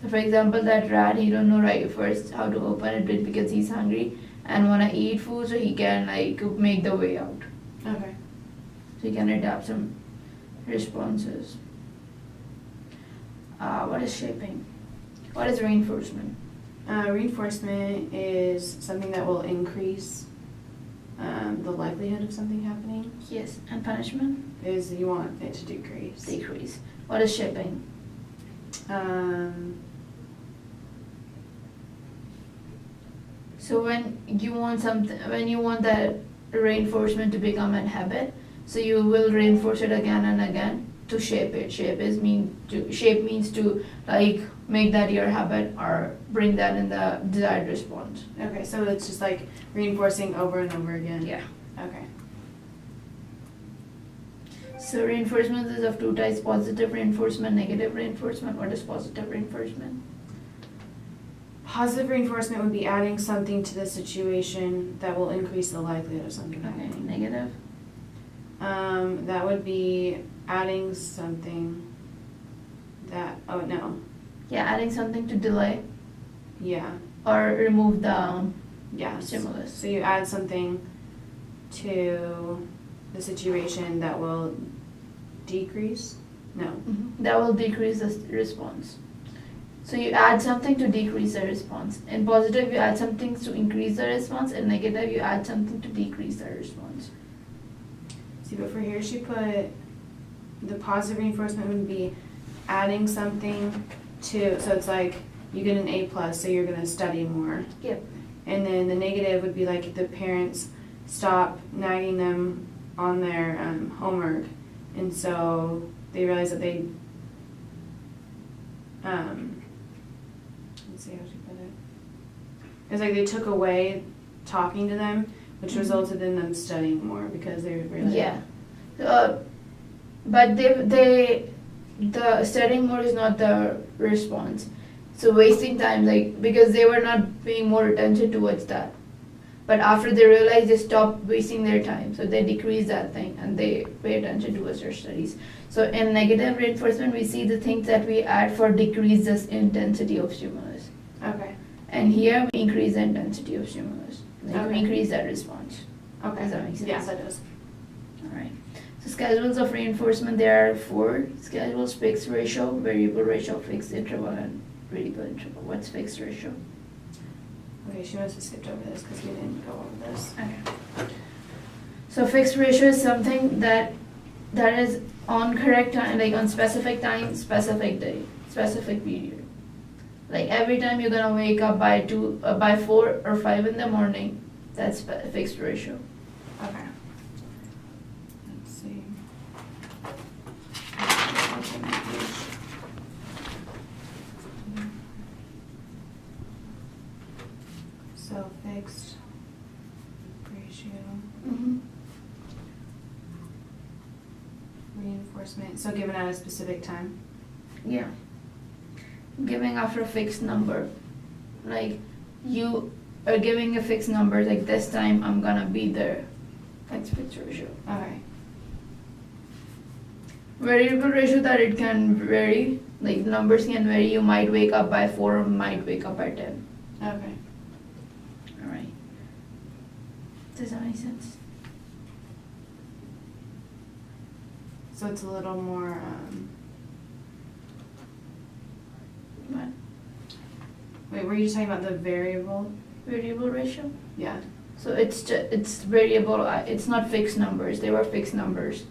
So for example, that rat, he don't know right first how to open it because he's hungry and wanna eat food, so he can like make the way out. Okay. So he can adapt some responses. What is shaping? What is reinforcement? Reinforcement is something that will increase the likelihood of something happening. Yes. And punishment? Is you want it to decrease. Decrease. What is shaping? So when you want that reinforcement to become a habit, so you will reinforce it again and again to shape it. Shape means to like make that your habit or bring that in the desired response. Okay, so it's just like reinforcing over and over again. Yeah. Okay. So reinforcement is of two types: positive reinforcement, negative reinforcement. What is positive reinforcement? Positive reinforcement would be adding something to the situation that will increase the likelihood of something Okay. happening. Negative. That would be adding something that, oh no, Yeah, adding something to delay yeah, or remove the yeah. stimulus. So you add something to the situation that will decrease? No. That will decrease the response. So you add something to decrease the response. In positive, you add something to increase the response. In negative, you add something to decrease the response. See, but for here she put the positive reinforcement would be adding something to, so it's like you get an A+, so you're going to study more. Yep. And then the negative would be like if the parents stop nagging them on their homework, and so they realize that they, let's see how she put it. It's like they took away talking to them, which resulted in them studying more because they realized. Yeah. But the studying more is not the response. So wasting time, like, because they were not paying more attention towards that. But after they realize, they stop wasting their time. So they decrease that thing and they pay attention towards their studies. So in negative reinforcement, we see the things that we add for decrease the intensity of stimulus. Okay. And here we increase the intensity of stimulus. Like we Okay. increase that response. Okay. Does that make sense? Yes, that does. Alright. So schedules of reinforcement, there are 4 schedules: fixed ratio, variable ratio, fixed interval, and variable interval. What's fixed ratio? Okay, she must have skipped over this because we didn't go over this. Okay. So fixed ratio is something that is on correct time, like on specific time, specific day, specific period. Like every time you're gonna wake up by 4 or 5 in the morning, that's fixed ratio. Okay. Let's see. So fixed ratio, reinforcement. So given at a specific time. Yeah. Giving after a fixed number. Like you are giving a fixed number, like this time I'm gonna be there. That's fixed ratio. Okay. Variable ratio, that it can vary. Like numbers can vary. You might wake up by 4 or might wake up by 10. Okay. Alright. Does that make sense? So it's a little more. What? Wait, were you just talking about the variable? Variable ratio? Yeah. So it's variable. It's not fixed numbers. They were fixed numbers.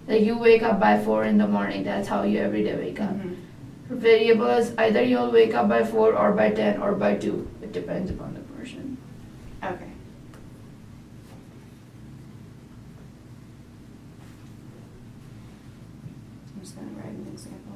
Like you wake up by 4 in the morning. That's how you every day wake up. Mhm. Variable is either you'll wake up by 4 or by 10 or by 2. It depends upon the person. Okay. I'm just gonna write an example.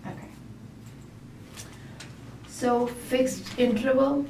Okay. So fixed interval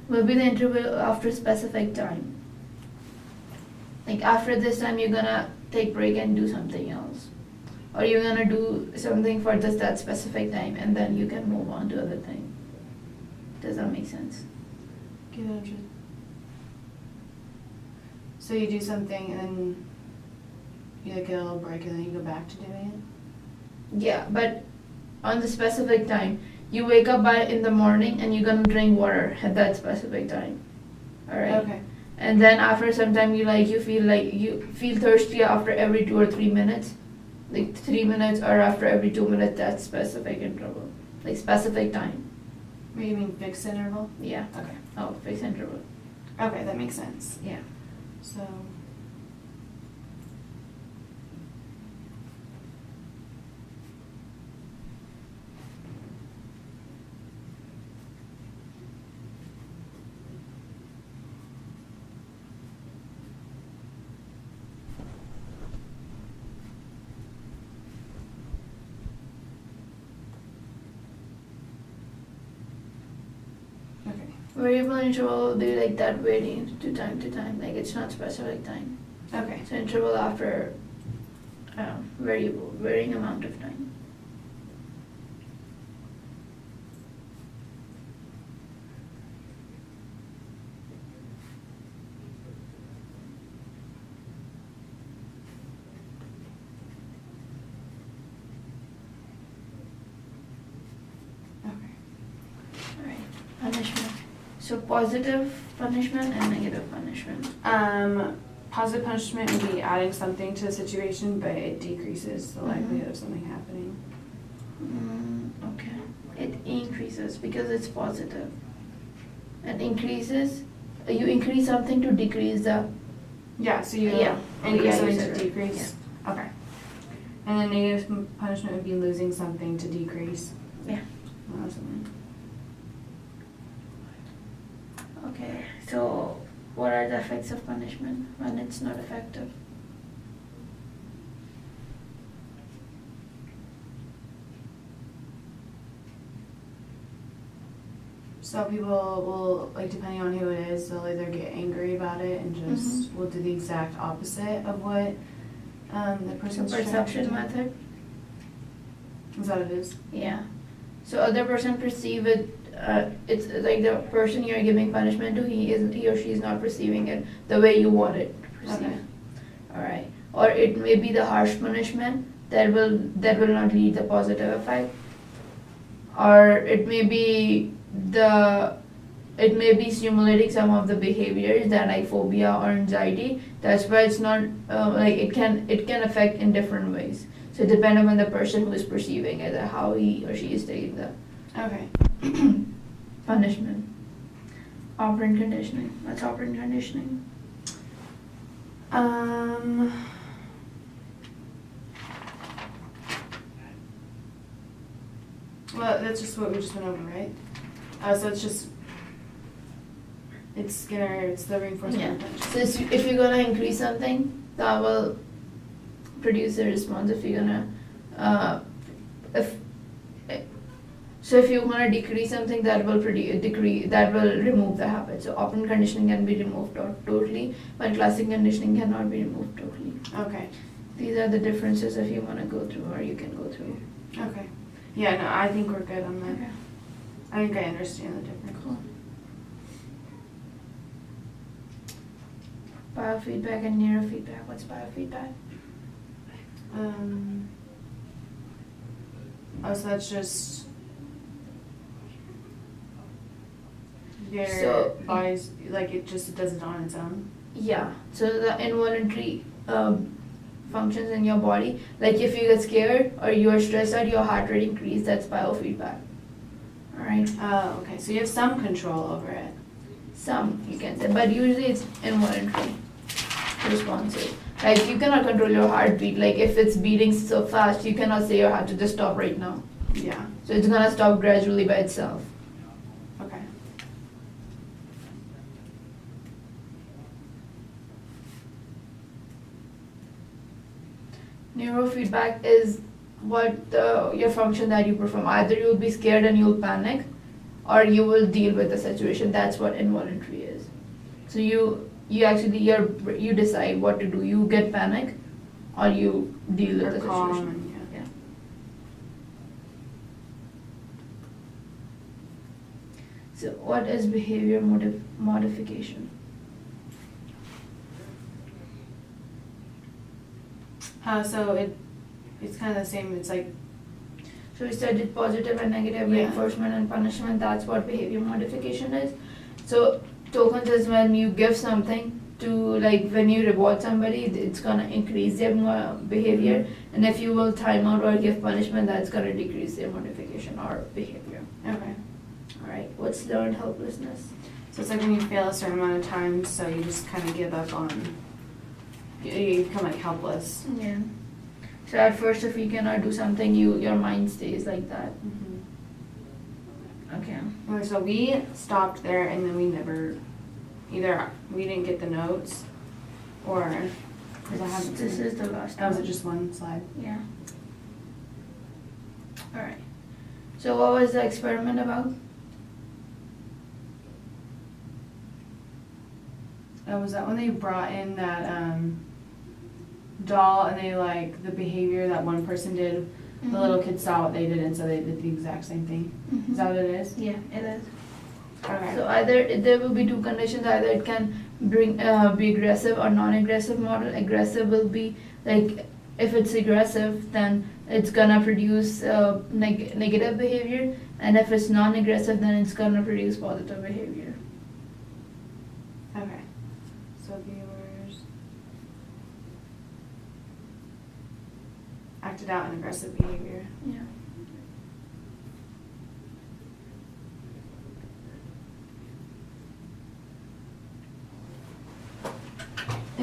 will be the interval after specific time. Like after this time you're gonna take break and do something else. Or you're gonna do something for just that specific time and then you can move on to other thing. Does that make sense? So you do something and then you like get a little break and then you go back to doing it? Yeah, but on the specific time. You wake up in the morning and you're gonna drink water at that specific time. Alright? Okay. And then after some time you feel thirsty after every 2 or 3 minutes. Like 3 minutes or after every 2 minutes, that's specific interval. Like specific time. What do you mean fixed interval? Yeah. Okay. Oh, fixed interval. Okay, that makes sense. Yeah. So. Okay. Variable interval will be like that varying to time. Like it's not specific time. Okay. So interval after varying amount of time. Okay. Alright. Punishment. So positive punishment and negative punishment. Positive punishment would be adding something to the situation, but it decreases the Mhm. likelihood of something happening. Okay. It increases because it's positive. It increases. You increase something to decrease the. Yeah, so you Yeah. increase Yeah, you something said to it. decrease. Okay. And then negative punishment would be losing something to decrease. Yeah. Something. Okay. So, what are the effects of punishment when it's not effective? So people will, like, depending on who it is, they'll either get angry about it and just will do the exact opposite of what the So person's trying to perception do. method. Is that what it is? Yeah. So other person perceive it. It's like the person you're giving punishment to. He or she is not perceiving it the way you want it perceived. Okay. All right. Or it may be the harsh punishment that will not lead the positive effect. Or it may be stimulating some of the behaviors that like phobia or anxiety. That's why it's not like it can affect in different ways. So depending on the person who is perceiving it, how he or she is taking the Okay. punishment. Operant conditioning. What's operant conditioning? Well, that's just what we just went over, right? So it's the reinforcement Yeah. of punishment. So if you're gonna increase something, that will produce a response. If you're gonna if you're gonna decrease something, that will remove the habit. So operant conditioning can be removed totally, but classic conditioning cannot be removed totally. Okay. These are the differences if you wanna go through, or you can go through. Okay. Yeah, no, I think we're good on that. Okay. I think I understand the difference. Cool. Biofeedback and neurofeedback. What's biofeedback? So that's just your body's, like, it does it on its own? Yeah. So the involuntary functions in your body, like if you get scared or you are stressed out, your heart rate increase. That's biofeedback. All right. Oh, okay. So you have some control over it. Some you can say, but usually it's involuntary responses. Like you cannot control your heartbeat. Like if it's beating so fast, you cannot say your heart to just stop right now. Yeah. So it's gonna stop gradually by itself. Okay. Neurofeedback is your function that you perform. Either you'll be scared and you'll panic, or you will deal with the situation. That's what involuntary is. So you decide what to do. You get panic, or you deal with the calm situation. and, Yeah. So what is behavior modification? So it's kind of the same. It's like, So we studied positive and negative Yeah. reinforcement and punishment. That's what behavior modification is. So tokens is when you give something to, like when you reward somebody, it's gonna increase their behavior, and if you will time out or give punishment, that's gonna decrease their modification or behavior. okay. Alright, what's learned helplessness? So it's like when you fail a certain amount of times, so you just kind of give up on, you become like helpless. Yeah. So at first, if you cannot do something, your mind stays like that. Okay. Okay, so we stopped there and then we never, either we didn't get the notes or, because I haven't. This is the last That was one. it, just one slide? Yeah. Alright. So what was the experiment about? Was that when they brought in that doll and they like the behavior that one person did, the little kids saw what they did and so they did the exact same thing? Mhm. Is that what it is? Yeah, it is. Okay. So either there will be two conditions. Either it can bring be aggressive or non-aggressive model. Aggressive will be like if it's aggressive, then it's gonna produce negative behavior, and if it's non-aggressive, then it's gonna produce positive behavior. Okay. So viewers acted out in aggressive behavior. Yeah.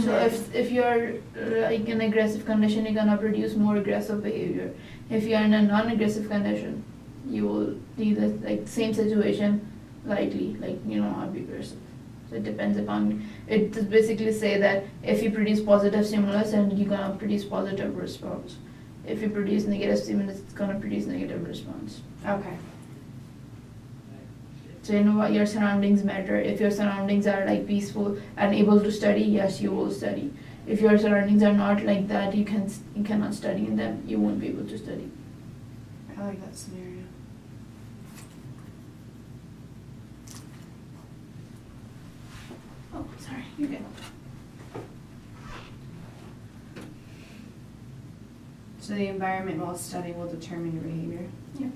So if you're like in aggressive condition, you're gonna produce more aggressive behavior. If you're in a non-aggressive condition, you will do the like same situation lightly, like not be aggressive. So it depends upon it. Just basically say that if you produce positive stimulus, then you're gonna produce positive response. If you produce negative stimulus, it's gonna produce negative response. Okay. So you know what your surroundings matter. If your surroundings are like peaceful and able to study, yes, you will study. If your surroundings are not like that, you cannot study in them. You won't be able to study. I like that scenario. Oh, sorry, you're good. So the environment while study will determine your behavior. Yeah.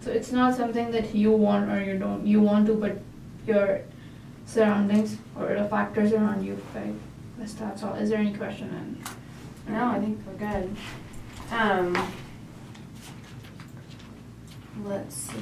So it's not something that you want or you don't. You want to, but your surroundings or the factors around you affect. That's all. Is there any question? No, I think we're good. Let's see.